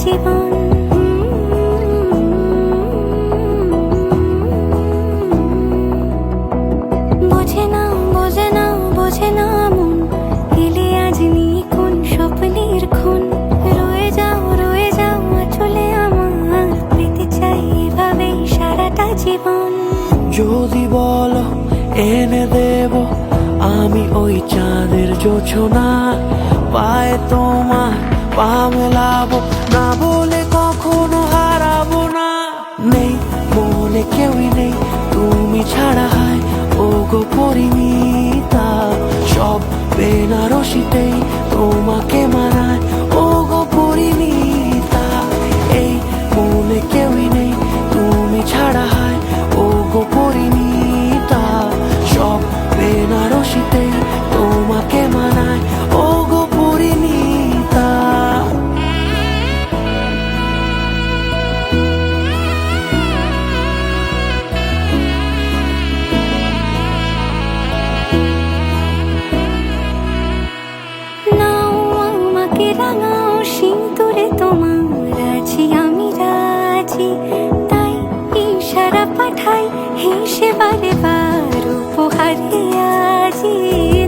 জীবন। বোঝে না বোঝে না বোঝে না মন, এলে আজ নিখুন স্বপ্নের খুন। রয়ে যাও চলে আমার, পেতে চাই এভাবেই সারাটা জীবন। যদি বলো এনে দেব আমি ওই চাঁদের জোছনা, পায়ে তোমার পা মেলাবো, না বলে কখনো হারাবো না। নেই মনে কেউই নেই তুমি ছাড়া, হায় ও গো পরিণীতা। সব বেনারসিতেই তোমাকে মানায় ও গো পরিণীতা। এই মনে কেউই নেই তুমি ছাড়া, হায় ও গো পরিণীতা। সব বেনারসিতেই তোমাকে মানায় ও গো পরিণীতা। নাও আমাকে রাঙাও সিঁদুরে তোমার, আছি আমি রাজি। তাই ইশারা পাঠাই হেসে বারে বার উপহারে আজি।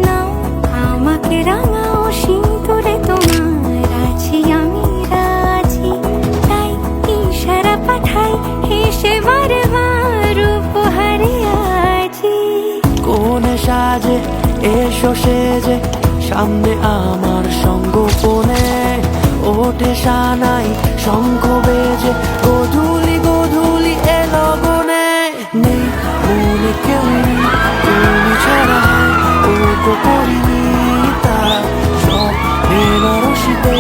নাও আমাকে রাঙাও সিঁদুরে তোমার, আছি আমি রাজি। তাই ইশারা পাঠাই হেসে বারে বার উপহারে আজি। কোনে সাজে এসো সেজে সামনে আমার সঙ্গোপনে, ওঠে সানাই শঙ্খ বেজে গধূলি গধূলি এলো গনে। নেই মনে কেউ তুমি ছাড়া, ও গো পরিণীতা। সব বেনারসিতে